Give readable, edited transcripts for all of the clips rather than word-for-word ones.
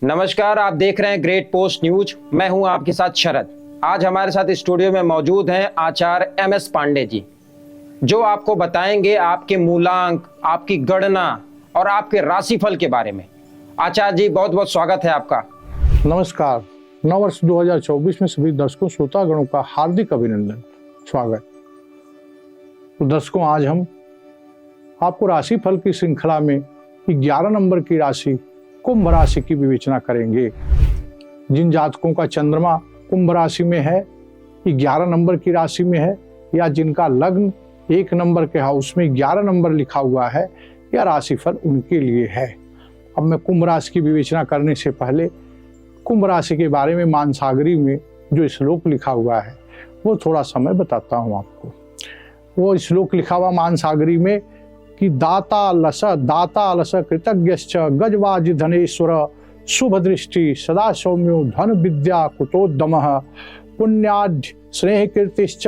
नमस्कार, आप देख रहे हैं ग्रेट पोस्ट न्यूज। मैं हूं आपके साथ शरद। आज हमारे साथ स्टूडियो में मौजूद हैं आचार्य MS पांडे जी, जो आपको बताएंगे आपके मूलांक, आपकी गणना और आपके राशिफल के बारे में। आचार्य जी, बहुत बहुत स्वागत है आपका। नमस्कार। नववर्ष 2024 में सभी दर्शकों श्रोतागणों का हार्दिक अभिनंदन, स्वागत। तो दर्शकों, आज हम आपको राशिफल की श्रृंखला में 11 नंबर की राशि कुंभ राशि की विवेचना करेंगे। जिन जातकों का चंद्रमा कुंभ राशि में है, 11 नंबर की राशि में है, या जिनका लग्न 1 नंबर के हाउस में 11 नंबर लिखा हुआ है, यह राशिफल उनके लिए है। अब मैं कुंभ राशि की विवेचना करने से पहले कुंभ राशि के बारे में मानसागरी में जो श्लोक लिखा हुआ है वो थोड़ा समय बताता हूँ आपको। वो श्लोक लिखा हुआ मानसागरी में कि दाता लस कृतज्ञश्च गजवाजि धनेश्वर शुभ दृष्टि सदा सौम्यो धन विद्या कुतोद्दमः पुण्याढ्य स्नेह कीर्तिश्च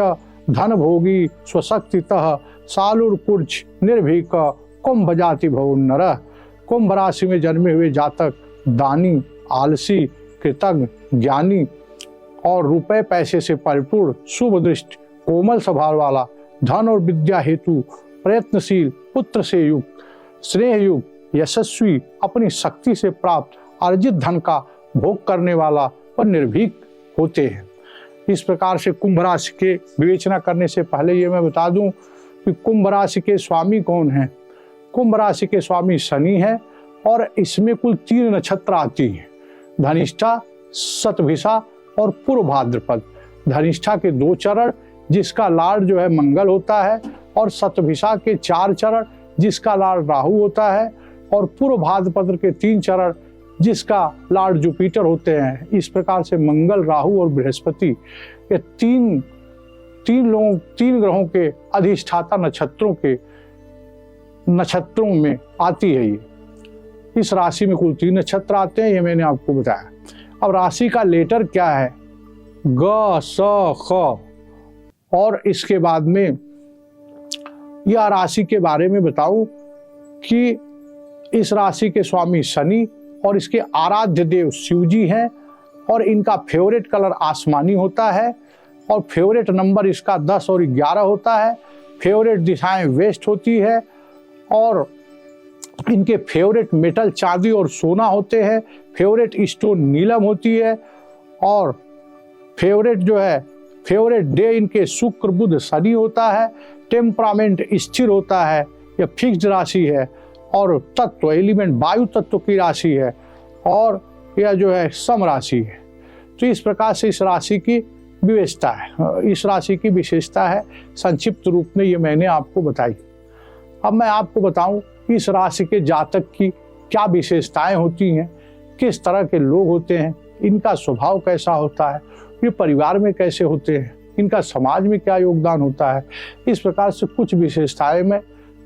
धन भोगी स्वशक्तितः सालुरकुर्च निर्भीक कुंभ जाति भवो नरः। कुंभ राशि में जन्मे हुए जातक दानी, आलसी, कृतज्ञ, ज्ञानी और रुपए पैसे से परिपूर्ण, शुभ दृष्टि, कोमल स्वभाव वाला, धन और विद्या हेतु प्रयत्नशील, पुत्र से युक्त, स्नेह युक्त, यशस्वी, अपनी शक्ति से प्राप्त अर्जित धन का भोग करने वाला और निर्भीक होते हैं। इस प्रकार से कुंभ राशि के विवेचना करने से पहले ये मैं बता दूं कि कुंभ राशि के स्वामी कौन हैं। कुंभ राशि के स्वामी शनि है और इसमें कुल 3 नक्षत्र आती हैं, धनिष्ठा, शतभिषा और पूर्व भाद्रपद। धनिष्ठा के 2 चरण जिसका लॉर्ड जो है मंगल होता है, और शतभिषा के 4 चरण जिसका लॉर्ड राहु होता है, और पूर्व भाद्रपद के 3 चरण जिसका लॉर्ड जुपिटर होते हैं। इस प्रकार से मंगल, राहु और बृहस्पति ये तीन ग्रहों के अधिष्ठाता नक्षत्रों में आती है। ये इस राशि में कुल 3 नक्षत्र आते हैं, ये मैंने आपको बताया। अब राशि का लेटर क्या है, ग, स, ख। और इसके बाद में यह राशि के बारे में बताऊं कि इस राशि के स्वामी शनि और इसके आराध्य देव शिव जी हैं, और इनका फेवरेट कलर आसमानी होता है, और फेवरेट नंबर इसका 10 और 11 होता है। फेवरेट दिशाएं वेस्ट होती है, और इनके फेवरेट मेटल चांदी और सोना होते हैं। फेवरेट स्टोन नीलम होती है, और फेवरेट डे इनके शुक्र, बुध, शनि होता है। टेम्परामेंट स्थिर होता है, यह फिक्स्ड राशि है, और तत्व एलिमेंट वायु तत्व की राशि है, और यह जो है सम राशि है। तो इस प्रकार से इस राशि की विशेषता है, इस राशि की विशेषता है। संक्षिप्त रूप में ये मैंने आपको बताई। अब मैं आपको बताऊं कि इस राशि के जातक की क्या विशेषताएं होती हैं, किस तरह के लोग होते हैं, इनका स्वभाव कैसा होता है, ये परिवार में कैसे होते हैं, इनका समाज में क्या योगदान होता है। इस प्रकार से कुछ विशेषताएं मैं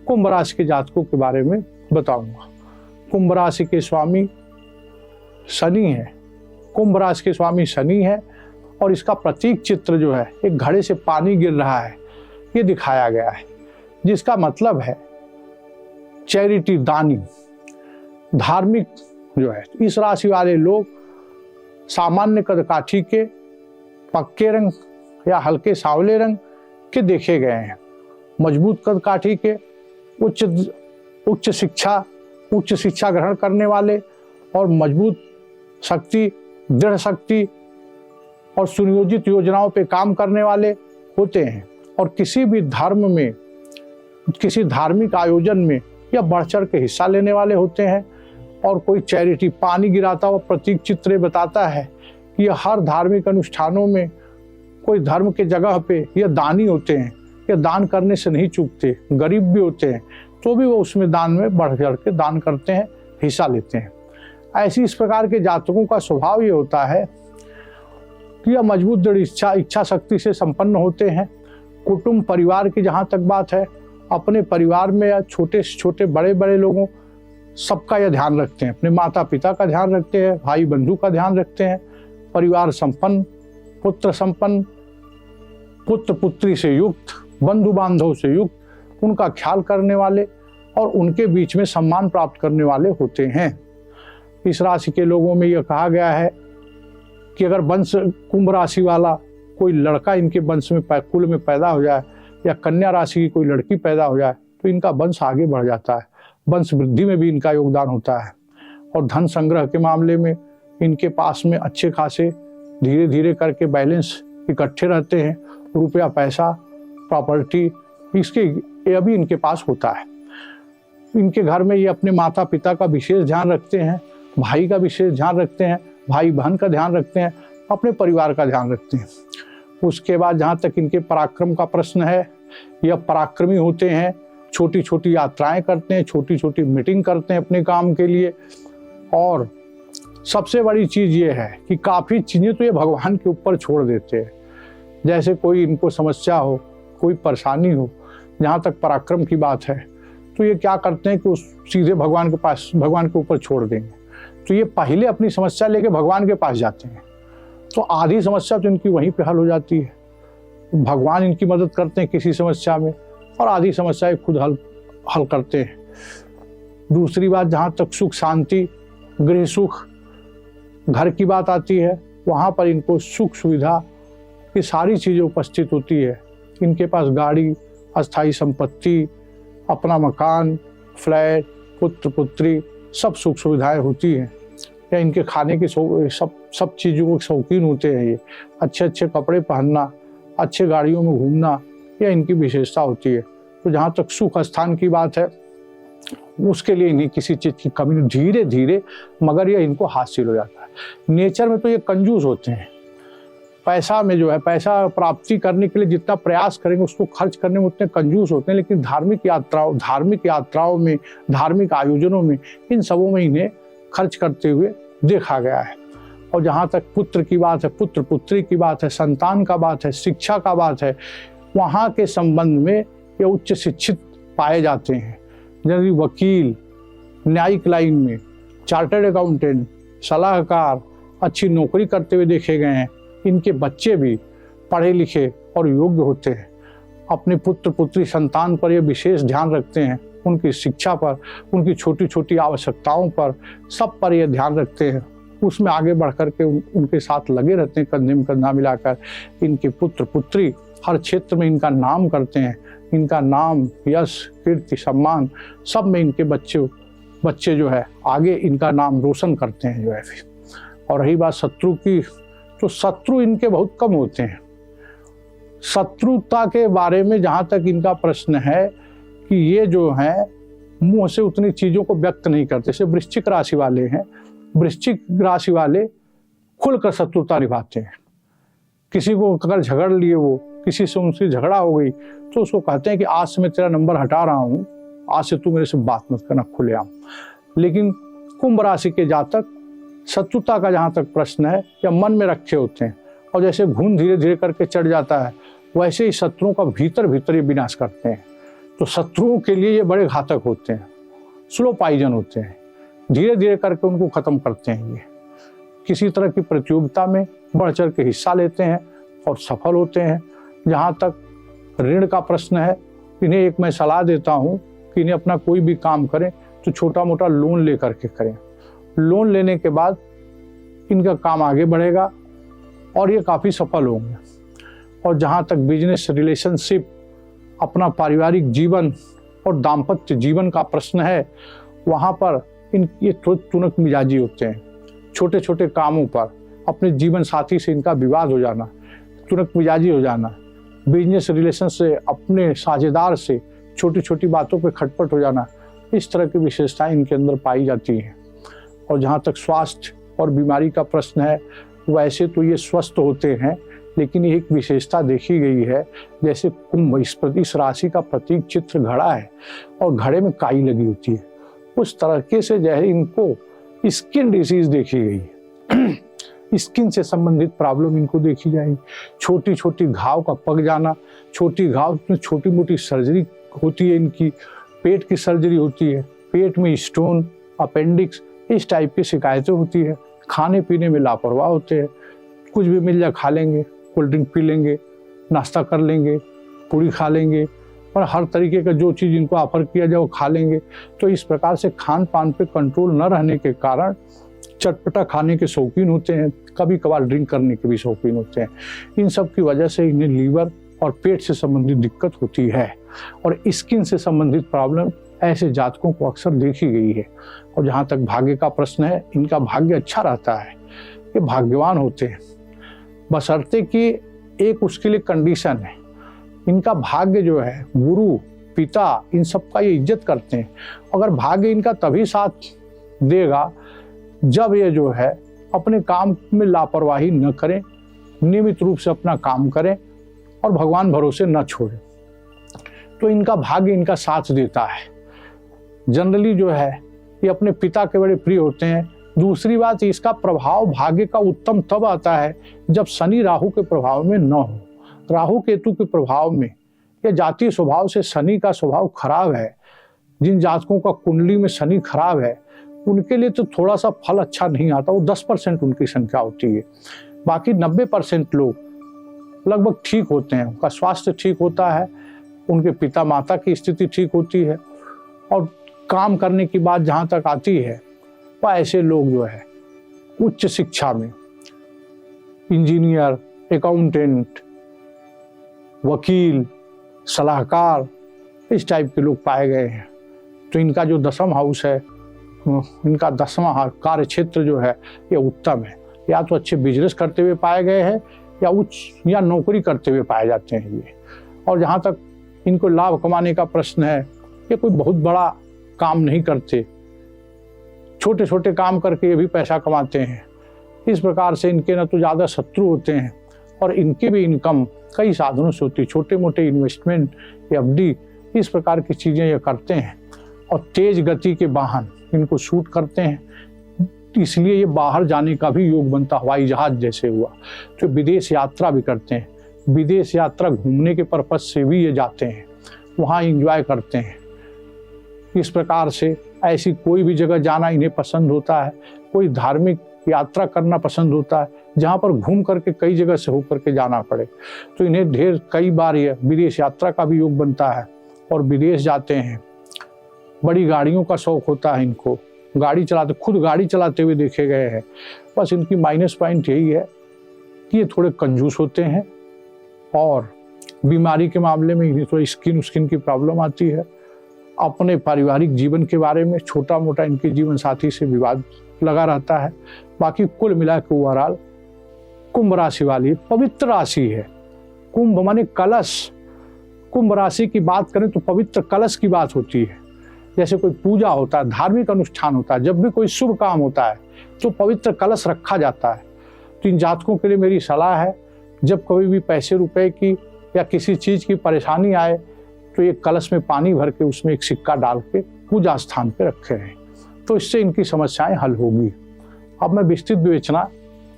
कुंभ राशि के जातकों के बारे में बताऊंगा। कुंभ राशि के स्वामी शनि है। कुंभ राशि के स्वामी शनि है, और इसका प्रतीक चित्र जो है एक घड़े से पानी गिर रहा है, ये दिखाया गया है, जिसका मतलब है चैरिटी, दानी, धार्मिक जो है। इस राशि वाले लोग सामान्य कदकाठी के, पक्के रंग या हल्के सांवले रंग के देखे गए हैं। मजबूत कदकाठी के, उच्च शिक्षा ग्रहण करने वाले, और मजबूत शक्ति, दृढ़ शक्ति और सुनियोजित योजनाओं पे काम करने वाले होते हैं, और किसी भी धर्म में, किसी धार्मिक आयोजन में या बढ़ चढ़ के हिस्सा लेने वाले होते हैं। और कोई चैरिटी, पानी गिराता हुआ प्रतीक चित्र बताता है कि यह हर धार्मिक अनुष्ठानों में, कोई धर्म के जगह पे यह दानी होते हैं, यह दान करने से नहीं चूकते। गरीब भी होते हैं तो भी वो उसमें दान में बढ़ चढ़ के दान करते हैं, हिस्सा लेते हैं। ऐसी इस प्रकार के जातकों का स्वभाव ये होता है कि यह मजबूत दृढ़ इच्छा शक्ति से संपन्न होते हैं। कुटुंब, परिवार की जहाँ तक बात है, अपने परिवार में या छोटे से छोटे, बड़े बड़े लोगों सबका यह ध्यान रखते हैं। अपने माता पिता का ध्यान रखते हैं, भाई बंधु का ध्यान रखते हैं। परिवार संपन्न, पुत्र संपन्न, पुत्र पुत्री से युक्त, बंधु बांधव से युक्त, उनका ख्याल करने वाले और उनके बीच में सम्मान प्राप्त करने वाले होते हैं। इस राशि के लोगों में यह कहा गया है कि अगर वंश कुंभ राशि वाला कोई लड़का इनके वंश में कुल में पैदा हो जाए या कन्या राशि की कोई लड़की पैदा हो जाए तो इनका वंश आगे बढ़ जाता है, वंश वृद्धि में भी इनका योगदान होता है। और धन संग्रह के मामले में इनके पास में अच्छे खासे धीरे धीरे करके बैलेंस इकट्ठे रहते हैं, रुपया पैसा प्रॉपर्टी इसके ये अभी इनके पास होता है। इनके घर में ये अपने माता पिता का विशेष ध्यान रखते हैं, भाई का विशेष ध्यान रखते हैं, भाई बहन का ध्यान रखते हैं, अपने परिवार का ध्यान रखते हैं। उसके बाद जहाँ तक इनके पराक्रम का प्रश्न है, यह पराक्रमी होते हैं, छोटी छोटी यात्राएं करते हैं, छोटी छोटी मीटिंग करते हैं अपने काम के लिए। और सबसे बड़ी चीज़ ये है कि काफ़ी चीज़ें तो ये भगवान के ऊपर छोड़ देते हैं। जैसे कोई इनको समस्या हो, कोई परेशानी हो, जहाँ तक पराक्रम की बात है तो ये क्या करते हैं कि उस सीधे भगवान के पास, भगवान के ऊपर छोड़ देंगे। तो ये पहले अपनी समस्या लेके भगवान के पास जाते हैं, तो आधी समस्या तो इनकी वहीं पे हल हो जाती है। भगवान इनकी मदद करते हैं किसी समस्या में और आधी समस्याएं खुद हल करते हैं। दूसरी बात, जहाँ तक सुख शांति गृह सुख घर की बात आती है, वहाँ पर इनको सुख सुविधा ये सारी चीज़ें उपस्थित होती है। इनके पास गाड़ी, अस्थायी संपत्ति, अपना मकान, फ्लैट, पुत्र पुत्री सब सुख सुविधाएं होती हैं। या इनके खाने के सब चीज़ों के शौकीन होते हैं। ये अच्छे अच्छे कपड़े पहनना, अच्छे गाड़ियों में घूमना, यह इनकी विशेषता होती है। तो जहाँ तक सुख स्थान की बात है, उसके लिए इन्हें किसी चीज़ की कमी धीरे धीरे मगर यह इनको हासिल हो जाता है। नेचर में तो ये कंजूस होते हैं, पैसा में जो है पैसा प्राप्ति करने के लिए जितना प्रयास करेंगे उसको खर्च करने में उतने कंजूस होते हैं। लेकिन धार्मिक यात्राओं में, धार्मिक आयोजनों में, इन सबों में इन्हें खर्च करते हुए देखा गया है। और जहाँ तक पुत्र की बात है, पुत्र पुत्री की बात है, संतान का बात है, शिक्षा का बात है, वहाँ के संबंध में ये उच्च शिक्षित पाए जाते हैं। जनरली वकील, न्यायिक लाइन में, चार्टर्ड अकाउंटेंट, सलाहकार अच्छी नौकरी करते हुए देखे गए हैं। इनके बच्चे भी पढ़े लिखे और योग्य होते हैं। अपने पुत्र पुत्री संतान पर ये विशेष ध्यान रखते हैं, उनकी शिक्षा पर, उनकी छोटी छोटी आवश्यकताओं पर, सब पर ये ध्यान रखते हैं। उसमें आगे बढ़ कर के उनके साथ लगे रहते हैं, कंधे में कंधा मिलाकर। इनके पुत्र पुत्री हर क्षेत्र में इनका नाम करते हैं। इनका नाम, यश, कीर्ति, सम्मान सब में इनके बच्चे जो है आगे इनका नाम रोशन करते हैं जो है। और रही बात शत्रु की, तो शत्रु इनके बहुत कम होते हैं। शत्रुता के बारे में जहाँ तक इनका प्रश्न है कि ये जो है मुंह से उतनी चीज़ों को व्यक्त नहीं करते। जैसे वृश्चिक राशि वाले हैं, वृश्चिक राशि वाले खुलकर शत्रुता निभाते हैं। किसी को अगर झगड़ लिए, वो किसी से उनसे झगड़ा हो गई तो उसको कहते हैं कि आज से मैं तेरा नंबर हटा रहा हूँ, आज से तू मेरे से बात मत करना खुलेआम। लेकिन कुंभ राशि के जातक शत्रुता का जहाँ तक प्रश्न है या मन में रखे होते हैं, और जैसे घुन धीरे धीरे करके चढ़ जाता है वैसे ही शत्रुओं का भीतर भीतर ये विनाश करते हैं। तो शत्रुओं के लिए ये बड़े घातक होते हैं, स्लो पॉइजन होते हैं, धीरे धीरे करके उनको खत्म करते हैं। ये किसी तरह की प्रतियोगिता में बढ़ चढ़ के हिस्सा लेते हैं और सफल होते हैं। जहाँ तक ऋण का प्रश्न है, इन्हें एक मैं सलाह देता हूँ कि इन्हें अपना कोई भी काम करें तो छोटा मोटा लोन ले करके करें। लोन लेने के बाद इनका काम आगे बढ़ेगा और ये काफ़ी सफल होंगे। और जहाँ तक बिजनेस रिलेशनशिप, अपना पारिवारिक जीवन और दाम्पत्य जीवन का प्रश्न है, वहाँ पर ये तुनक मिजाजी होते हैं। छोटे छोटे कामों पर अपने जीवन साथी से इनका विवाद हो जाना, तुनक मिजाजी हो जाना, बिजनेस रिलेशन से अपने साझेदार से छोटी छोटी बातों पर खटपट हो जाना, इस तरह की विशेषताएं इनके अंदर पाई जाती हैं। और जहाँ तक स्वास्थ्य और बीमारी का प्रश्न है, वैसे तो ये स्वस्थ होते हैं, लेकिन एक विशेषता देखी गई है, जैसे कुंभ इस राशि का प्रतीक चित्र घड़ा है और घड़े में काई लगी होती है, उस तरीके से जो है इनको स्किन डिसीज देखी गई है। स्किन से संबंधित प्रॉब्लम इनको देखी जाएगी। छोटी छोटी घाव का पक जाना, छोटी घाव में छोटी मोटी सर्जरी होती है इनकी, पेट की सर्जरी होती है, पेट में स्टोन, अपेंडिक्स, इस टाइप की शिकायतें होती है। खाने पीने में लापरवाह होते हैं, कुछ भी मिल जाए खा लेंगे, कोल्ड ड्रिंक पी लेंगे, नाश्ता कर लेंगे, पूरी खा लेंगे, और हर तरीके का जो चीज़ इनको ऑफर किया जाए वो खा लेंगे। तो इस प्रकार से खान पान पे कंट्रोल न रहने के कारण चटपटा खाने के शौकीन होते हैं, कभी कभार ड्रिंक करने के भी शौकीन होते हैं। इन सब की वजह से इन्हें लीवर और पेट से संबंधित दिक्कत होती है और स्किन से संबंधित प्रॉब्लम ऐसे जातकों को अक्सर देखी गई है। और जहाँ तक भाग्य का प्रश्न है, इनका भाग्य अच्छा रहता है, ये भाग्यवान होते हैं, बशर्ते कि एक उसके लिए कंडीशन है, इनका भाग्य जो है गुरु पिता इन सब का ये इज्जत करते हैं। अगर भाग्य इनका तभी साथ देगा जब ये जो है अपने काम में लापरवाही न करें, नियमित रूप से अपना काम करें और भगवान भरोसे न छोड़ें, तो इनका भाग्य इनका साथ देता है। जनरली जो है ये अपने पिता के बड़े प्रिय होते हैं। दूसरी बात, इसका प्रभाव भाग्य का उत्तम तब आता है जब शनि राहु के प्रभाव में न हो। राहु केतु के प्रभाव में या जातीय स्वभाव से शनि का स्वभाव खराब है, जिन जातकों का कुंडली में शनि खराब है उनके लिए तो थोड़ा सा फल अच्छा नहीं आता। वो 10% उनकी संख्या होती है, बाकी 90% लोग लगभग ठीक होते हैं, उनका स्वास्थ्य ठीक होता है, उनके पिता माता की स्थिति ठीक होती है। और काम करने की बात जहाँ तक आती है, वह ऐसे लोग जो है उच्च शिक्षा में इंजीनियर, अकाउंटेंट, वकील, सलाहकार, इस टाइप के लोग पाए गए हैं। तो इनका जो 10वां हाउस है, इनका 10वां कार्य क्षेत्र जो है ये उत्तम है। या तो अच्छे बिजनेस करते हुए पाए गए हैं या उच्च या नौकरी करते हुए पाए जाते हैं ये। और जहाँ तक इनको लाभ कमाने का प्रश्न है, ये कोई बहुत बड़ा काम नहीं करते, छोटे छोटे काम करके ये भी पैसा कमाते हैं। इस प्रकार से इनके न तो ज़्यादा शत्रु होते हैं और इनकी भी इनकम कई साधनों से होती है, छोटे मोटे इन्वेस्टमेंट या एफडी, इस प्रकार की चीज़ें ये करते हैं। और तेज गति के वाहन इनको शूट करते हैं, इसलिए ये बाहर जाने का भी योग बनता, हवाई जहाज जैसे हुआ। तो विदेश यात्रा भी करते हैं, विदेश यात्रा घूमने के पर्पज से भी ये जाते हैं, वहाँ एंजॉय करते हैं। इस प्रकार से ऐसी कोई भी जगह जाना इन्हें पसंद होता है, कोई धार्मिक यात्रा करना पसंद होता है जहाँ पर घूम करके कई जगह से होकर के जाना पड़े। तो इन्हें कई बार ये विदेश यात्रा का भी योग बनता है और विदेश जाते हैं। बड़ी गाड़ियों का शौक होता है इनको, गाड़ी चलाते, खुद गाड़ी चलाते हुए देखे गए हैं। बस इनकी माइनस पॉइंट यही है कि ये थोड़े कंजूस होते हैं और बीमारी के मामले में इन्हें थोड़ी स्किन की प्रॉब्लम आती है। अपने पारिवारिक जीवन के बारे में छोटा मोटा इनके जीवन साथी से विवाद लगा रहता है। बाकी कुल मिला के ओवरऑल कुंभ राशि वाली पवित्र राशि है। कुंभ माने कलश। कुंभ राशि की बात करें तो पवित्र कलश की बात होती है। जैसे कोई पूजा होता है, धार्मिक अनुष्ठान होता है, जब भी कोई शुभ काम होता है तो पवित्र कलश रखा जाता है। तो इन जातकों के लिए मेरी सलाह है, जब कभी भी पैसे रुपए की या किसी चीज़ की परेशानी आए तो एक कलश में पानी भर के उसमें एक सिक्का डाल के पूजा स्थान पे रखे रहें, तो इससे इनकी समस्याएं हल होगी। अब मैं विस्तृत विवेचना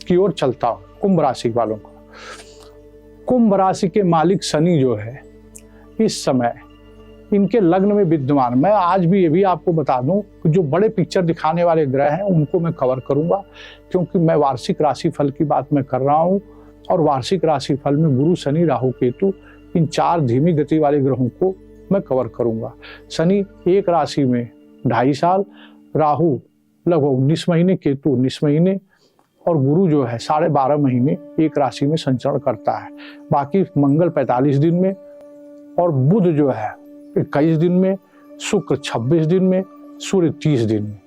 की ओर चलता हूँ कुंभ राशि वालों को। कुंभ राशि के मालिक शनि जो है इस समय इनके लग्न में विद्यमान, मैं आज भी ये भी आपको बता दूं कि जो बड़े पिक्चर दिखाने वाले ग्रह हैं उनको मैं कवर करूंगा, क्योंकि मैं वार्षिक राशिफल की बात मैं कर रहा हूं और वार्षिक राशिफल में गुरु, शनि, राहु, केतु, इन 4 धीमी गति वाले ग्रहों को मैं कवर करूंगा। शनि एक राशि में 2.5 साल, राहु लगभग 19 महीने, केतु 19 महीने और गुरु जो है 12.5 महीने एक राशि में संचरण करता है। बाकी मंगल 45 दिन में और बुध जो है 21 दिन में, शुक्र 26 दिन में, सूर्य 30 दिन में।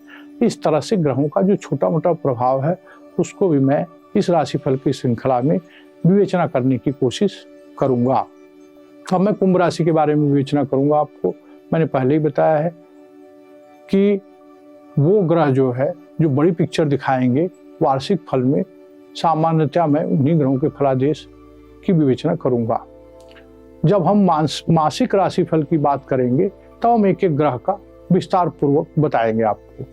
इस तरह से ग्रहों का जो छोटा मोटा प्रभाव है उसको भी मैं इस राशिफल की श्रृंखला में विवेचना करने की कोशिश करूंगा। अब मैं कुंभ राशि के बारे में विवेचना करूंगा। आपको मैंने पहले ही बताया है कि वो ग्रह जो है जो बड़ी पिक्चर दिखाएंगे वार्षिक फल में, सामान्यतः मैं उन्हीं ग्रहों के फलादेश की विवेचना करूंगा। जब हम मासिक राशिफल की बात करेंगे तब हम एक एक ग्रह का विस्तार पूर्वक बताएंगे आपको।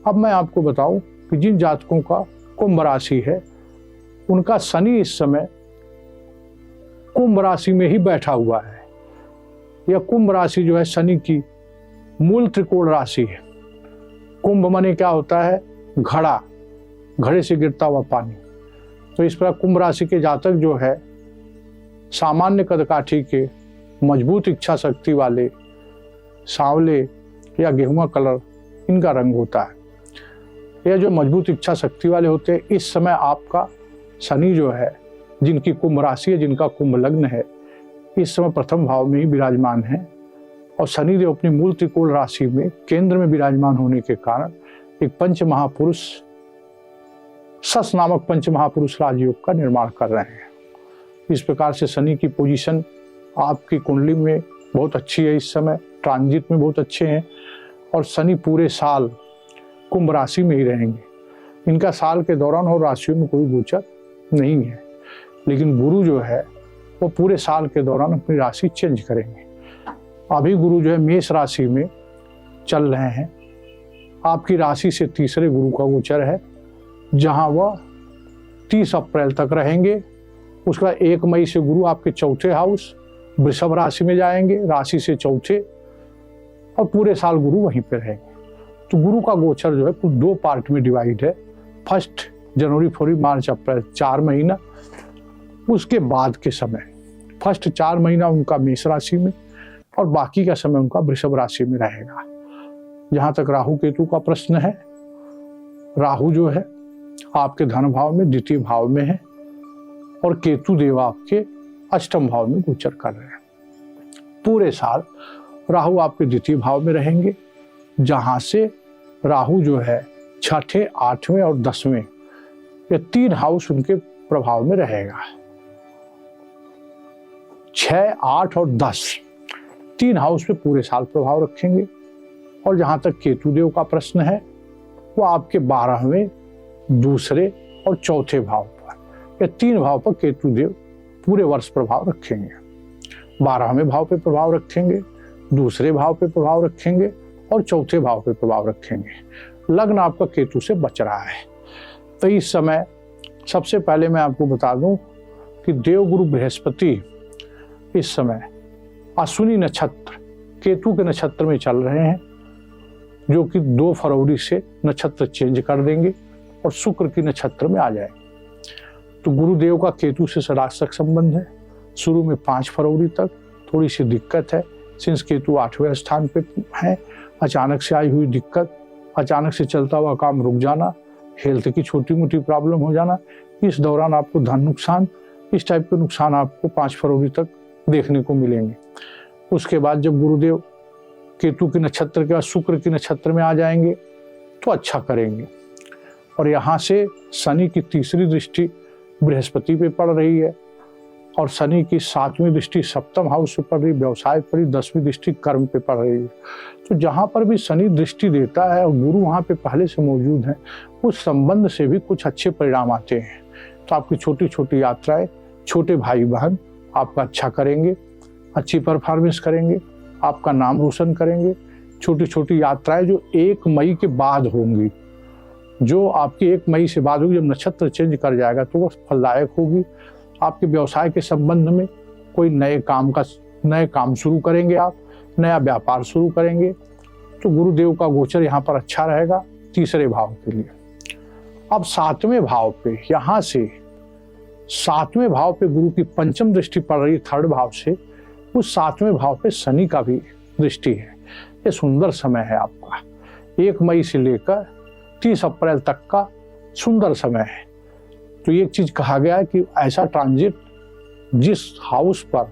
अब मैं आपको बताऊं कि जिन जातकों का कुंभ राशि है उनका शनि इस समय कुंभ राशि में ही बैठा हुआ है। यह कुंभ राशि जो है शनि की मूल त्रिकोण राशि है। कुंभ माने क्या होता है? घड़ा, घड़े से गिरता हुआ पानी। तो इस प्रकार कुंभ राशि के जातक जो है सामान्य कदकाठी के, मजबूत इच्छा शक्ति वाले, सांवले या गेहुआ कलर इनका रंग होता है। यह जो मजबूत इच्छा शक्ति वाले होते हैं, इस समय आपका शनि जो है, जिनकी कुंभ राशि है, जिनका कुंभ लग्न है, इस समय प्रथम भाव में ही विराजमान है। और शनिदेव अपनी मूल त्रिकोण राशि में केंद्र में विराजमान होने के कारण एक पंच महापुरुष, सस नामक पंच महापुरुष राजयोग का निर्माण कर रहे हैं। इस प्रकार से शनि की पोजीशन आपकी कुंडली में बहुत अच्छी है, इस समय ट्रांजिट में बहुत अच्छे हैं। और शनि पूरे साल कुंभ राशि में ही रहेंगे। इनका साल के दौरान और राशियों में कोई गोचर नहीं है, लेकिन गुरु जो है वो पूरे साल के दौरान अपनी राशि चेंज करेंगे। अभी गुरु जो है मेष राशि में चल रहे हैं। आपकी राशि से तीसरे गुरु का गोचर है, जहां वह 30 अप्रैल तक रहेंगे। उसके बाद 1 मई से गुरु आपके चौथे हाउस वृषभ राशि में जाएंगे, राशि से चौथे, और पूरे साल गुरु वहीं पे रहेंगे। तो गुरु का गोचर जो है कुछ 2 पार्ट में डिवाइड है। 1 जनवरी, फरवरी, मार्च, अप्रैल 4 महीना, उसके बाद के समय 1 4 महीना उनका मेष राशि में और बाकी का समय उनका वृषभ राशि में रहेगा। जहां तक राहु केतु का प्रश्न है, राहु जो है आपके धन भाव में, द्वितीय भाव में है, और केतु देव आपके अष्टम भाव में गोचर कर रहे हैं। पूरे साल राहु आपके द्वितीय भाव में रहेंगे, जहां से राहु जो है 6ठे, 8वें और 10वें, ये 3 हाउस उनके प्रभाव में रहेगा। 6, 8 और 10 3 हाउस पे पूरे साल प्रभाव रखेंगे। और जहां तक केतु देव का प्रश्न है, वो आपके 12वें, दूसरे और चौथे भाव पर, ये 3 भाव पर केतु देव पूरे वर्ष प्रभाव रखेंगे। 12वें भाव पे प्रभाव रखेंगे, दूसरे भाव पे प्रभाव रखेंगे और चौथे भाव पे प्रभाव रखेंगे। लग्न आपका केतु से बच रहा है। तो इस समय सबसे पहले मैं आपको बता दूं कि देवगुरु बृहस्पति इस समय अश्विनी नक्षत्र, केतु के नक्षत्र में चल रहे हैं, जो कि 2 फरवरी से नक्षत्र चेंज कर देंगे और शुक्र की नक्षत्र में आ जाएंगे। तो गुरुदेव का केतु से सरासक संबंध है। शुरू में 5 फरवरी तक थोड़ी सी दिक्कत है, सिंस केतु 8वें स्थान पे है। अचानक से आई हुई दिक्कत, अचानक से चलता हुआ काम रुक जाना, हेल्थ की छोटी मोटी प्रॉब्लम हो जाना, इस दौरान आपको धन नुकसान, इस टाइप के नुकसान आपको 5 फरवरी तक देखने को मिलेंगे। उसके बाद जब गुरुदेव केतु के नक्षत्र के बाद शुक्र की नक्षत्र में आ जाएंगे तो अच्छा करेंगे। और यहाँ से शनि की तीसरी दृष्टि बृहस्पति पे पड़ रही है, और शनि की 7वीं दृष्टि सप्तम हाउस पे पड़ रही, व्यवसाय पर, 10वीं दृष्टि कर्म पे पड़ रही है। तो जहाँ पर भी शनि दृष्टि देता है और गुरु वहाँ पे पहले से मौजूद है, उस संबंध से भी कुछ अच्छे परिणाम आते हैं। तो आपकी छोटी छोटी यात्राएं, छोटे भाई बहन आपका अच्छा करेंगे, अच्छी परफॉर्मेंस करेंगे, आपका नाम रोशन करेंगे। छोटी छोटी यात्राएं जो 1 मई के बाद होंगी, जो आपकी 1 मई से बाद होगी, जब नक्षत्र चेंज कर जाएगा तो वो फलदायक होगी। आपके व्यवसाय के संबंध में कोई नए काम शुरू करेंगे, आप नया व्यापार शुरू करेंगे। तो गुरुदेव का गोचर यहाँ पर अच्छा रहेगा तीसरे भाव के लिए। अब 7वें भाव पे, यहाँ से 7वें भाव पे गुरु की पंचम दृष्टि पड़ रही है 3rd भाव से, उस 7वें भाव पे शनि का भी दृष्टि है। ये सुंदर समय है आपका, 1 मई से लेकर 30 अप्रैल तक का सुंदर समय है। तो एक चीज कहा गया है कि ऐसा ट्रांजिट जिस हाउस पर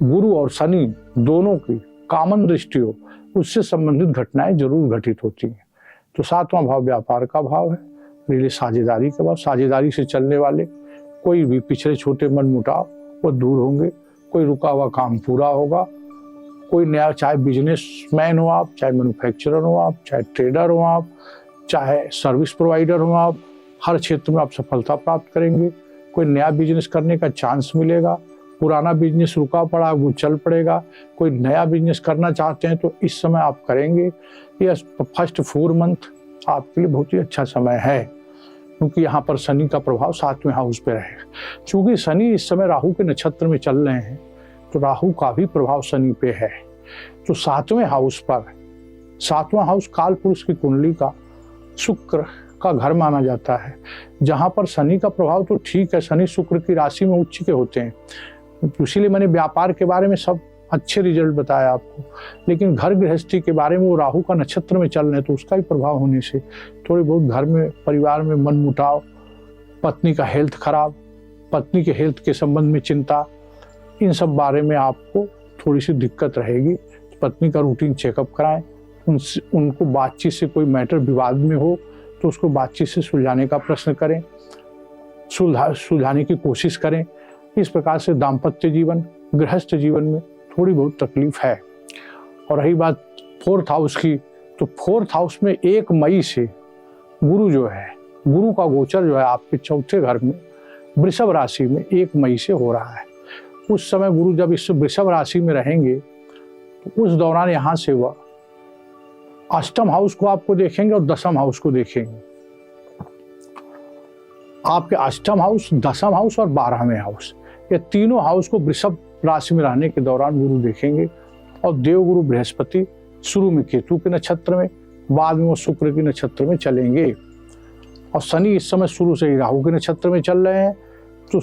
गुरु और शनि दोनों की कॉमन दृष्टि हो, उससे संबंधित घटनाएं जरूर घटित होती हैं। तो 7वां भाव व्यापार का भाव है, रिले साझेदारी का भाव। साझेदारी से चलने वाले कोई भी पिछले छोटे मनमुटाव वो दूर होंगे, कोई रुका हुआ काम पूरा होगा, कोई नया, चाहे बिजनेसमैन हो आप, चाहे मैन्युफैक्चरर हो आप, चाहे ट्रेडर हो आप, चाहे सर्विस प्रोवाइडर हो आप, हर क्षेत्र में आप सफलता प्राप्त करेंगे। कोई नया बिजनेस करने का चांस मिलेगा, पुराना बिजनेस रुका पड़ा वो चल पड़ेगा। कोई नया बिजनेस करना चाहते हैं तो इस समय आप करेंगे। यह फर्स्ट 4 मंथ आपके लिए बहुत ही अच्छा समय है, क्योंकि यहाँ पर शनि का प्रभाव 7वें हाउस पे रहेगा। क्योंकि शनि इस समय राहु के नक्षत्र में चल रहे हैं, तो राहु का भी प्रभाव शनि पे है। तो 7वें हाउस पर, 7वां हाउस काल पुरुष की कुंडली का शुक्र का घर माना जाता है, जहां पर शनि का प्रभाव तो ठीक है, शनि शुक्र की राशि में उच्च के होते हैं। इसीलिए मैंने व्यापार के बारे में सब अच्छे रिजल्ट बताया आपको। लेकिन घर गृहस्थी के बारे में वो राहु का नक्षत्र में चल रहे हैं, तो उसका भी प्रभाव होने से थोड़ी बहुत घर में परिवार में मनमुटाव, पत्नी का हेल्थ खराब, पत्नी के हेल्थ के संबंध में चिंता, इन सब बारे में आपको थोड़ी सी दिक्कत रहेगी। पत्नी का रूटीन चेकअप कराएं, उनको बातचीत से कोई मैटर विवाद में हो तो उसको बातचीत से सुलझाने का प्रश्न करें, सुलझाने की कोशिश करें। इस प्रकार से दाम्पत्य जीवन, गृहस्थ जीवन में थोड़ी बहुत तकलीफ है। और रही बात 4th हाउस की, तो 4th हाउस में 1 मई से गुरु जो है, गुरु का गोचर जो है आपके 4थे घर में वृषभ राशि में 1 मई से हो रहा है। उस समय गुरु जब इस वृषभ राशि में रहेंगे तो उस दौरान यहाँ से वह 8th हाउस को आपको देखेंगे और 10th हाउस को देखेंगे। आपके 8th हाउस, 10th हाउस और 12वें हाउस, ये तीनों हाउस को वृषभ राशि में रहने के दौरान गुरु देखेंगे। और देवगुरु बृहस्पति शुरू में केतु के नक्षत्र में, बाद में वो शुक्र के नक्षत्र में चलेंगे। और शनि इस समय शुरू से ही राहु के नक्षत्र में चल रहे हैं। तो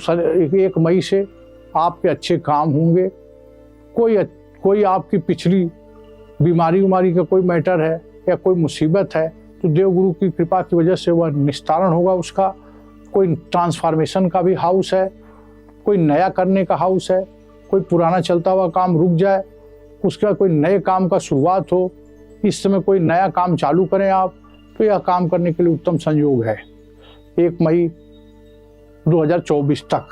1 मई से आपके अच्छे काम होंगे। कोई आपकी पिछली बीमारी का कोई मैटर है या कोई मुसीबत है तो देवगुरु की कृपा की वजह से वह निस्तारण होगा उसका। कोई ट्रांसफॉर्मेशन का भी हाउस है, कोई नया करने का हाउस है, कोई पुराना चलता हुआ काम रुक जाए, उसके बाद कोई नए काम का शुरुआत हो। इस समय कोई नया काम चालू करें आप, तो यह काम करने के लिए उत्तम संयोग है 1 मई 2024 तक।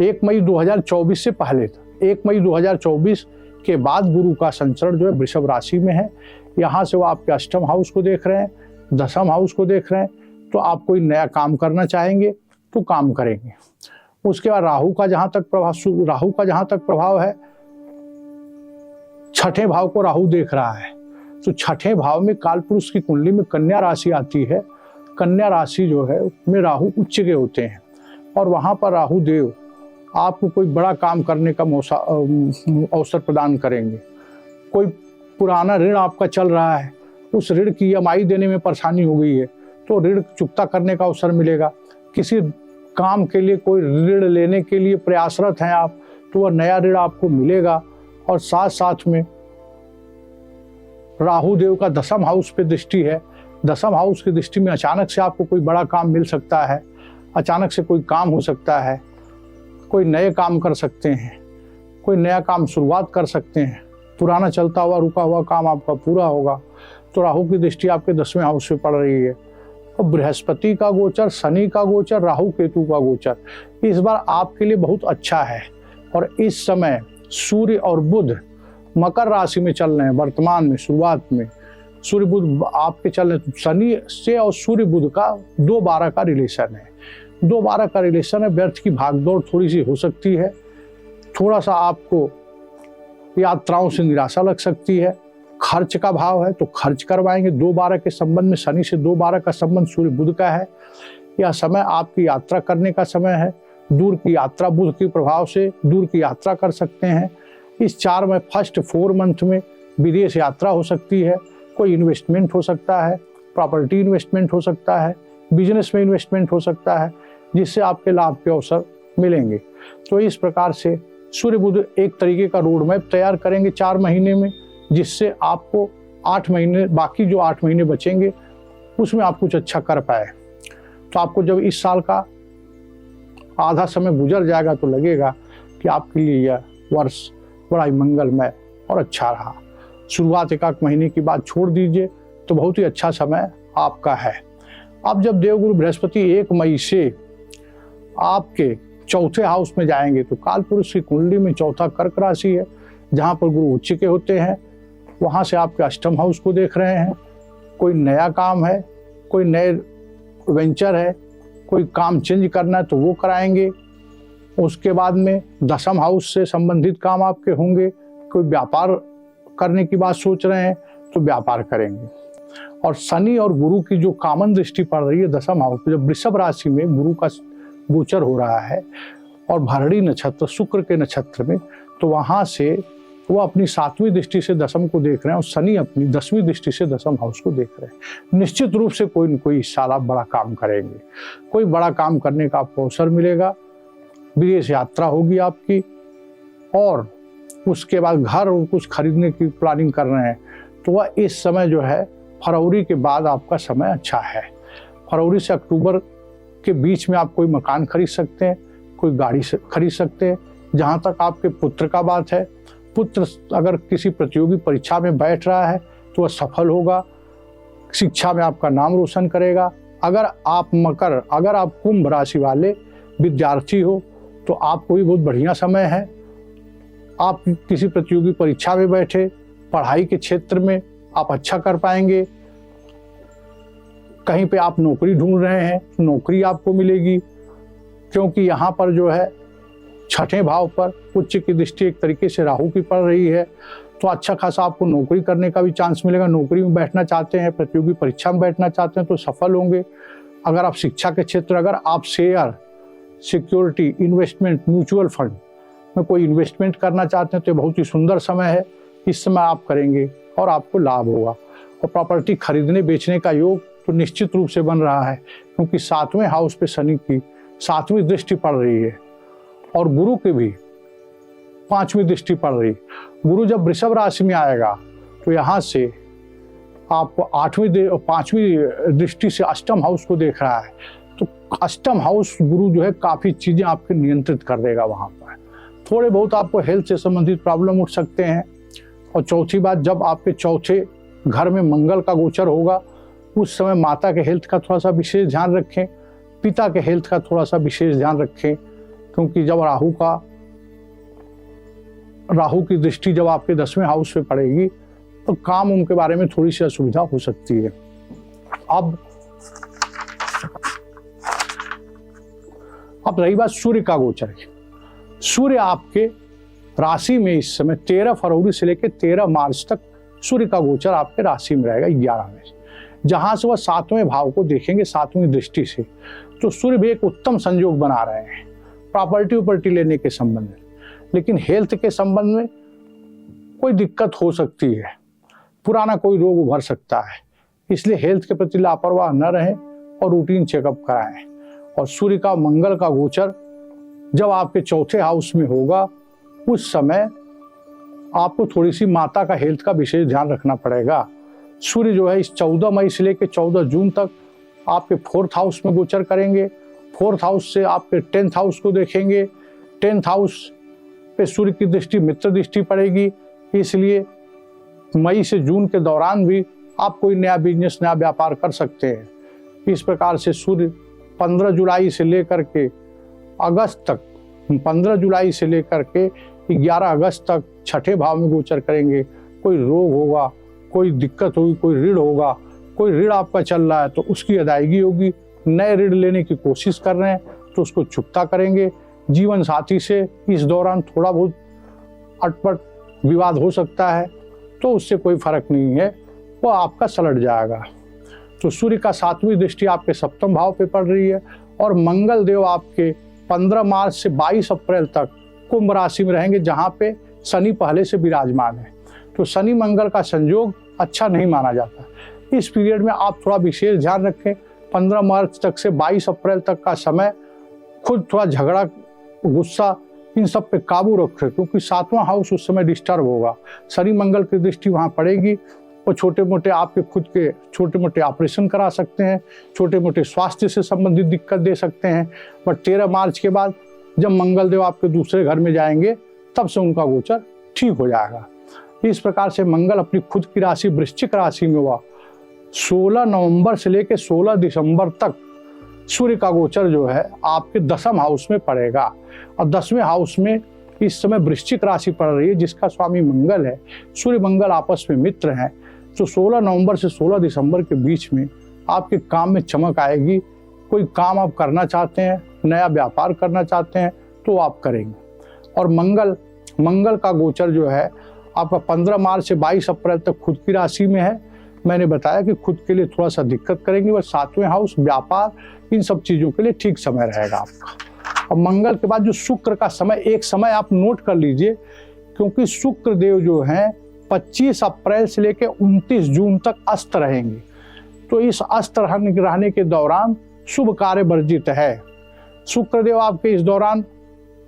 1 मई 2024 से पहले तक, 1 मई 2024 के बाद गुरु का संचरण जो है वृषभ राशि में है। यहाँ से वो आपके 8th हाउस को देख रहे हैं, 10th हाउस को देख रहे हैं। तो आप कोई नया काम करना चाहेंगे तो काम करेंगे। उसके बाद राहु का जहाँ तक प्रभाव है, 6ठे भाव को राहु देख रहा है। तो 6ठे भाव में कालपुरुष की कुंडली में कन्या राशि आती है। कन्या राशि जो है उसमें राहु उच्च के होते हैं और वहाँ पर राहु देव आपको कोई बड़ा काम करने का अवसर प्रदान करेंगे। कोई पुराना ऋण आपका चल रहा है, उस ऋण की EMI देने में परेशानी हो गई है तो ऋण चुकता करने का अवसर मिलेगा। किसी काम के लिए कोई ऋण लेने के लिए प्रयासरत हैं आप, तो वह नया ऋण आपको मिलेगा। और साथ साथ में राहु देव का 10th हाउस पे दृष्टि है। 10th हाउस की दृष्टि में अचानक से आपको कोई बड़ा काम मिल सकता है, अचानक से कोई काम हो सकता है, कोई नए काम कर सकते हैं, कोई नया काम शुरुआत कर सकते हैं, पुराना चलता हुआ रुका हुआ काम आपका पूरा होगा। तो राहु की दृष्टि आपके 10वें हाउस पे पड़ रही है। और बृहस्पति का गोचर, शनि का गोचर, राहु केतु का गोचर इस बार आपके लिए बहुत अच्छा है। और इस समय सूर्य और बुध मकर राशि में चल रहे हैं। वर्तमान में शुरुआत में सूर्य बुध आपके चल रहे हैं। शनि से और सूर्य बुध का 2-12 का रिलेशन है। 2-12 का रिलेशन है। व्यर्थ की भागदौड़ थोड़ी सी हो सकती है, थोड़ा सा आपको यात्राओं से निराशा लग सकती है। खर्च का भाव है तो खर्च करवाएंगे। 2-12 के संबंध में, शनि से 2-12 का संबंध सूर्य बुध का है। यह समय आपकी यात्रा करने का समय है। दूर की यात्रा, बुध के प्रभाव से दूर की यात्रा कर सकते हैं। इस 4 में फर्स्ट 4 मंथ में विदेश यात्रा हो सकती है। कोई इन्वेस्टमेंट हो सकता है, प्रॉपर्टी इन्वेस्टमेंट हो सकता है, बिजनेस में इन्वेस्टमेंट हो सकता है, जिससे आपके लाभ के अवसर मिलेंगे। तो इस प्रकार से सूर्य बुध एक तरीके का रोड मैप तैयार करेंगे 4 महीने में, जिससे आपको 8 महीने, बाकी जो 8 महीने बचेंगे उसमें आप कुछ अच्छा कर पाए। तो आपको जब इस साल का आधा समय गुजर जाएगा तो लगेगा कि आपके लिए यह वर्ष बड़ा ही मंगलमय और अच्छा रहा। शुरुआत 1 महीने की बात छोड़ दीजिए तो बहुत ही अच्छा समय आपका है। अब जब देवगुरु बृहस्पति 1 मई से आपके 4थे हाउस में जाएंगे तो कालपुरुष की कुंडली में 4था कर्क राशि है, जहाँ पर गुरु उच्च के होते हैं। वहाँ से आपके 8th हाउस को देख रहे हैं। कोई नया काम है, कोई नए वेंचर है, कोई काम चेंज करना है तो वो कराएंगे। उसके बाद में 10th हाउस से संबंधित काम आपके होंगे। कोई व्यापार करने की बात सोच रहे हैं तो व्यापार करेंगे। और शनि और गुरु की जो कॉमन दृष्टि पड़ रही है 10th हाउस में, जब वृषभ राशि में गुरु का गोचर हो रहा है और भरणी नक्षत्र शुक्र के नक्षत्र में, तो वहाँ से वो अपनी 7वीं दृष्टि से 10th को देख रहे हैं और शनि अपनी 10वीं दृष्टि से 10th हाउस को देख रहे हैं। निश्चित रूप से कोई न कोई इस साल आप बड़ा काम करेंगे। कोई बड़ा काम करने का आपको अवसर मिलेगा। विदेश यात्रा होगी आपकी। और उसके बाद घर और कुछ खरीदने की प्लानिंग कर रहे हैं, तो वह इस समय जो है फरवरी के बाद आपका समय अच्छा है। फरवरी से अक्टूबर के बीच में आप कोई मकान खरीद सकते हैं, कोई गाड़ी खरीद सकते हैं। जहाँ तक आपके पुत्र का बात है, पुत्र अगर किसी प्रतियोगी परीक्षा में बैठ रहा है तो वह सफल होगा, शिक्षा में आपका नाम रोशन करेगा। अगर आप कुंभ राशि वाले विद्यार्थी हो तो आपको भी बहुत बढ़िया समय है। आप किसी प्रतियोगी परीक्षा में बैठे, पढ़ाई के क्षेत्र में आप अच्छा कर पाएंगे। कहीं पे आप नौकरी ढूंढ रहे हैं, नौकरी आपको मिलेगी, क्योंकि यहाँ पर जो है छठे भाव पर उच्च की दृष्टि एक तरीके से राहु की पड़ रही है, तो अच्छा खासा आपको नौकरी करने का भी चांस मिलेगा। नौकरी में बैठना चाहते हैं, प्रतियोगी परीक्षा में बैठना चाहते हैं तो सफल होंगे। अगर आप शिक्षा के क्षेत्र, अगर आप share, security, investment, mutual fund में कोई इन्वेस्टमेंट करना चाहते हैं तो बहुत ही सुंदर समय है। इस समय आप करेंगे और आपको लाभ होगा। और प्रॉपर्टी खरीदने बेचने का योग तो निश्चित रूप से बन रहा है, क्योंकि 7वें हाउस पे शनि की 7वीं दृष्टि पड़ रही है और गुरु की भी 5वीं दृष्टि पड़ रही है। गुरु जब वृषभ राशि में आएगा तो यहाँ से आपको 5वीं दृष्टि से अष्टम हाउस को देख रहा है, तो अष्टम हाउस गुरु जो है काफ़ी चीज़ें आपके नियंत्रित कर देगा। वहाँ पर थोड़े बहुत आपको हेल्थ से संबंधित प्रॉब्लम उठ सकते हैं। और चौथी बात, जब आपके चौथे घर में मंगल का गोचर होगा उस समय माता के हेल्थ का थोड़ा सा विशेष ध्यान रखें, पिता के हेल्थ का थोड़ा सा विशेष ध्यान रखें, क्योंकि जब राहु की दृष्टि जब आपके 10वें हाउस पे पड़ेगी तो काम उनके बारे में थोड़ी सी असुविधा हो सकती है। अब रही बात सूर्य का गोचर की। सूर्य आपके राशि में इस समय 13 फरवरी से लेकर 13 मार्च तक सूर्य का गोचर आपके राशि में रहेगा 11 में, जहां से वह 7वें भाव को देखेंगे 7वीं दृष्टि से। तो सूर्य भी एक उत्तम संयोग बना रहे हैं प्रॉपर्टी लेने के संबंध में। लेकिन हेल्थ के संबंध में कोई दिक्कत हो सकती है, पुराना कोई रोग उभर सकता है, इसलिए हेल्थ के प्रति लापरवाह न रहें और रूटीन चेकअप कराएं। और सूर्य का मंगल का गोचर जब आपके चौथे हाउस में होगा उस समय आपको थोड़ी सी माता का हेल्थ का विशेष ध्यान रखना पड़ेगा। सूर्य जो है इस 14 मई से लेकर 14 जून तक आपके 4th हाउस में गोचर करेंगे। 4th हाउस से आपके 10th हाउस को देखेंगे। 10th हाउस पे सूर्य की दृष्टि मित्र दृष्टि पड़ेगी, इसलिए मई से जून के दौरान भी आप कोई नया बिजनेस, नया व्यापार कर सकते हैं। इस प्रकार से सूर्य 15 जुलाई से लेकर के अगस्त तक, 15 जुलाई से लेकर के 11 अगस्त तक छठे भाव में गोचर करेंगे। कोई रोग होगा, कोई दिक्कत होगी, कोई ऋण होगा, कोई ऋण आपका चल रहा है तो उसकी अदायगी होगी। नए ऋण लेने की कोशिश कर रहे हैं तो उसको चुकता करेंगे। जीवन साथी से इस दौरान थोड़ा बहुत अटपट विवाद हो सकता है, तो उससे कोई फर्क नहीं है, वो आपका सलट जाएगा। तो सूर्य का 7वीं दृष्टि आपके 7वें भाव पे पड़ रही है और मंगल देव आपके 15 मार्च से 22 अप्रैल तक कुंभ राशि में रहेंगे, जहाँ पे शनि पहले से विराजमान है। तो शनि मंगल का संयोग अच्छा नहीं माना जाता। इस पीरियड में आप थोड़ा विशेष ध्यान रखें। 15 मार्च तक से 22 अप्रैल तक का समय खुद थोड़ा झगड़ा, गुस्सा, इन सब पे काबू रखें, क्योंकि 7वां हाउस उस समय डिस्टर्ब होगा। शनि मंगल की दृष्टि वहाँ पड़ेगी और छोटे मोटे आपके खुद के छोटे मोटे ऑपरेशन करा सकते हैं, छोटे मोटे स्वास्थ्य से संबंधित दिक्कत दे सकते हैं। बट 13 मार्च के बाद जब मंगल देव आपके दूसरे घर में जाएंगे तब से उनका गोचर ठीक हो जाएगा। इस प्रकार से मंगल अपनी खुद की राशि वृश्चिक राशि में हुआ 16 नवंबर से लेकर 16 दिसंबर तक सूर्य का गोचर जो है आपके 10वें हाउस में पड़ेगा। और 10वें हाउस में इस समय वृश्चिक राशि पड़ रही है, जिसका स्वामी मंगल है। सूर्य मंगल आपस में मित्र हैं। तो 16 नवंबर से 16 दिसंबर के बीच में आपके काम में चमक आएगी। कोई काम आप करना चाहते हैं, नया व्यापार करना चाहते हैं तो आप करेंगे। और मंगल का गोचर जो है आपका 15 मार्च से 22 अप्रैल तक खुद की राशि में है। मैंने बताया कि खुद के लिए थोड़ा सा दिक्कत करेंगे, बस 7वें हाउस, व्यापार, इन सब चीज़ों के लिए ठीक समय रहेगा आपका। और मंगल के बाद जो शुक्र का समय, एक समय आप नोट कर लीजिए, क्योंकि शुक्र देव जो हैं 25 अप्रैल से लेकर 29 जून तक अस्त रहेंगे। तो इस अस्त रहने के दौरान शुभ कार्य वर्जित है। शुक्रदेव आपके इस दौरान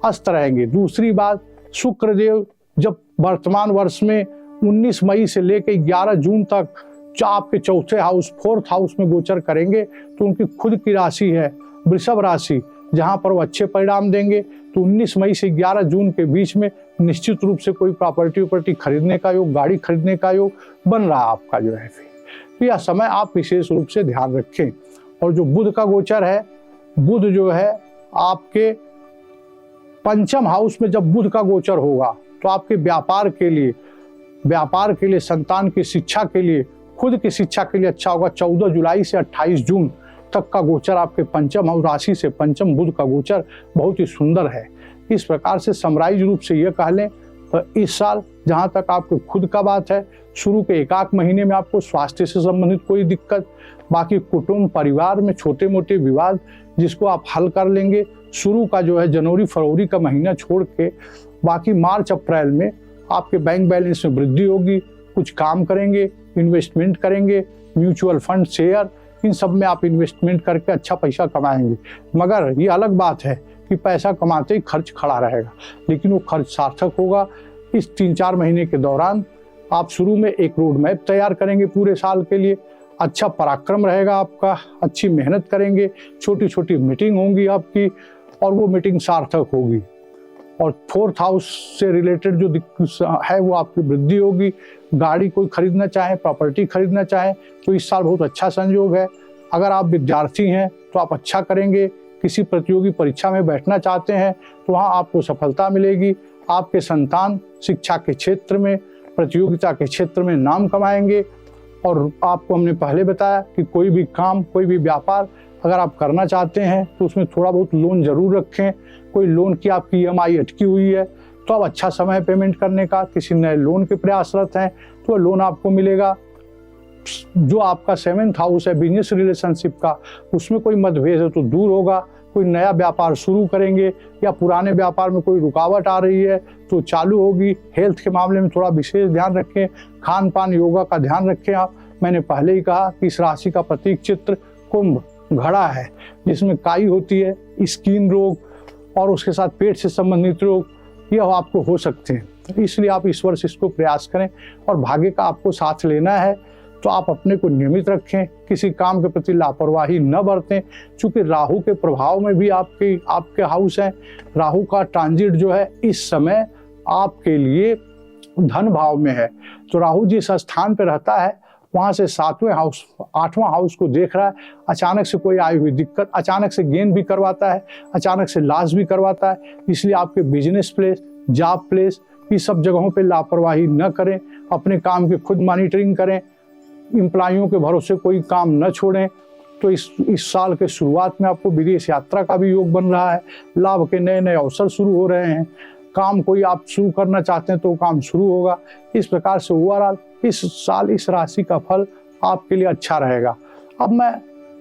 अस्त रहेंगे। दूसरी बात, शुक्रदेव जब वर्तमान वर्ष में 19 मई से लेकर 11 जून तक जो आपके चौथे हाउस, फोर्थ हाउस में गोचर करेंगे, तो उनकी खुद की राशि है वृषभ राशि, जहां पर वो अच्छे परिणाम देंगे। तो 19 मई से 11 जून के बीच में निश्चित रूप से कोई प्रॉपर्टी खरीदने का योग, गाड़ी खरीदने का योग बन रहा है आपका जो है। तो यह समय आप विशेष रूप से ध्यान रखें। और जो बुध का गोचर है, बुध जो है आपके पंचम हाउस में जब बुध का गोचर होगा, तो आपके व्यापार के लिए, संतान की शिक्षा के लिए, खुद की शिक्षा के लिए अच्छा होगा। 14 जुलाई से 28 जून तक का गोचर आपके पंचम हाउस राशि से पंचम बुध का गोचर बहुत ही सुंदर है। इस प्रकार से समराइज रूप से यह कह लें तो इस साल जहां तक आपके खुद का बात है, शुरू के 1 महीने में आपको स्वास्थ्य से संबंधित कोई दिक्कत, बाकी कुटुंब परिवार में छोटे मोटे विवाद जिसको आप हल कर लेंगे। शुरू का जो है जनवरी फरवरी का महीना छोड़ के बाकी मार्च अप्रैल में आपके बैंक बैलेंस में वृद्धि होगी। कुछ काम करेंगे, इन्वेस्टमेंट करेंगे, म्यूचुअल फंड, शेयर, इन सब में आप इन्वेस्टमेंट करके अच्छा पैसा कमाएंगे। मगर ये अलग बात है कि पैसा कमाते ही खर्च खड़ा रहेगा, लेकिन वो खर्च सार्थक होगा। इस 3-4 महीने के दौरान आप शुरू में एक रोड मैप तैयार करेंगे पूरे साल के लिए, अच्छा पराक्रम रहेगा आपका, अच्छी मेहनत करेंगे, छोटी छोटी मीटिंग होंगी आपकी और वो मीटिंग सार्थक होगी। और फोर्थ हाउस से रिलेटेड जो है वो आपकी वृद्धि होगी। गाड़ी कोई खरीदना चाहे, प्रॉपर्टी खरीदना चाहे तो इस साल बहुत अच्छा संयोग है। अगर आप विद्यार्थी हैं तो आप अच्छा करेंगे। किसी प्रतियोगी परीक्षा में बैठना चाहते हैं तो वहाँ आपको सफलता मिलेगी। आपके संतान शिक्षा के क्षेत्र में, प्रतियोगिता के क्षेत्र में नाम कमाएंगे। और आपको हमने पहले बताया कि कोई भी काम, कोई भी व्यापार अगर आप करना चाहते हैं तो उसमें थोड़ा बहुत लोन जरूर रखें। कोई लोन की आपकी EMI अटकी हुई है तो अब अच्छा समय पेमेंट करने का, किसी नए लोन के प्रयासरत हैं तो लोन आपको मिलेगा। जो आपका 7th हाउस है बिजनेस रिलेशनशिप का, उसमें कोई मतभेद है तो दूर होगा। कोई नया व्यापार शुरू करेंगे या पुराने व्यापार में कोई रुकावट आ रही है तो चालू होगी। हेल्थ के मामले में थोड़ा विशेष ध्यान रखें, खान पान योगा का ध्यान रखें आप। मैंने पहले ही कहा कि इस राशि का प्रतीक चित्र कुंभ घड़ा है, जिसमें काई होती है, स्किन रोग और उसके साथ पेट से संबंधित रोग यह आपको हो सकते हैं। इसलिए आप इस वर्ष इसको प्रयास करें और भाग्य का आपको साथ लेना है तो आप अपने को नियमित रखें, किसी काम के प्रति लापरवाही न बरतें। चूंकि राहु के प्रभाव में भी आपके हाउस हैं। राहु का ट्रांजिट जो है इस समय आपके लिए धन भाव में है, तो राहु जिस स्थान पर रहता है वहां से 7वें हाउस 8वां हाउस को देख रहा है। अचानक से कोई आई हुई दिक्कत, अचानक से गेन भी करवाता है, अचानक से लॉस भी करवाता है। इसलिए आपके बिजनेस प्लेस, जॉब प्लेस, इस सब जगहों पे लापरवाही न करें। अपने काम की खुद मॉनिटरिंग करें, एम्प्लॉइयों के भरोसे कोई काम न छोड़ें। तो इस साल के शुरुआत में आपको विदेश यात्रा का भी योग बन रहा है। लाभ के नए नए अवसर शुरू हो रहे हैं। काम कोई आप शुरू करना चाहते हैं तो काम शुरू होगा। इस प्रकार से ओवरऑल इस साल इस राशि का फल आपके लिए अच्छा रहेगा। अब मैं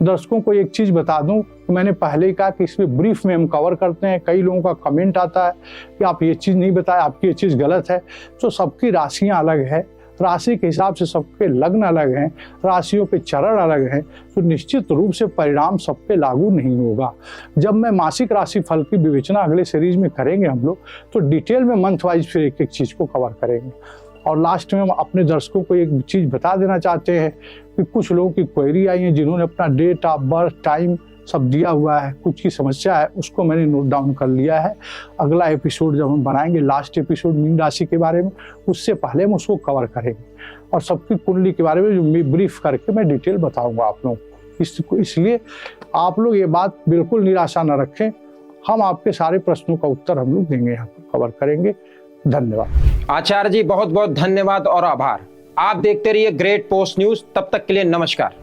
दर्शकों को एक चीज बता दूं कि मैंने पहले ही कहा कि इसमें ब्रीफ में हम कवर करते हैं। कई लोगों का कमेंट आता है कि आप ये चीज नहीं बताए, आपकी ये चीज गलत है। तो सबकी राशियां अलग है, राशि के हिसाब से सबके लग्न अलग हैं, राशियों के चरण अलग हैं, तो निश्चित रूप से परिणाम सब पे लागू नहीं होगा। जब मैं मासिक राशि फल की विवेचना अगले सीरीज में करेंगे हम लोग, तो डिटेल में मंथ वाइज फिर एक एक चीज को कवर करेंगे। और लास्ट में हम अपने दर्शकों को एक चीज बता देना चाहते हैं कि कुछ लोगों की क्वेरी आई है जिन्होंने अपना डेट ऑफ बर्थ, टाइम सब दिया हुआ है, कुछ की समस्या है, उसको मैंने नोट डाउन कर लिया है। अगला एपिसोड जब हम बनाएंगे, लास्ट एपिसोड मीन राशि के बारे में, उससे पहले हम उसको कवर करेंगे और सबकी कुंडली के बारे में जो ब्रीफ करके मैं डिटेल बताऊंगा आप लोगों को। इसलिए आप लोग ये बात बिल्कुल निराशा न रखें, हम आपके सारे प्रश्नों का उत्तर हम लोग देंगे, यहाँ पर कवर करेंगे। धन्यवाद आचार्य जी, बहुत बहुत धन्यवाद और आभार। आप देखते रहिए ग्रेट पोस्ट न्यूज। तब तक के लिए नमस्कार।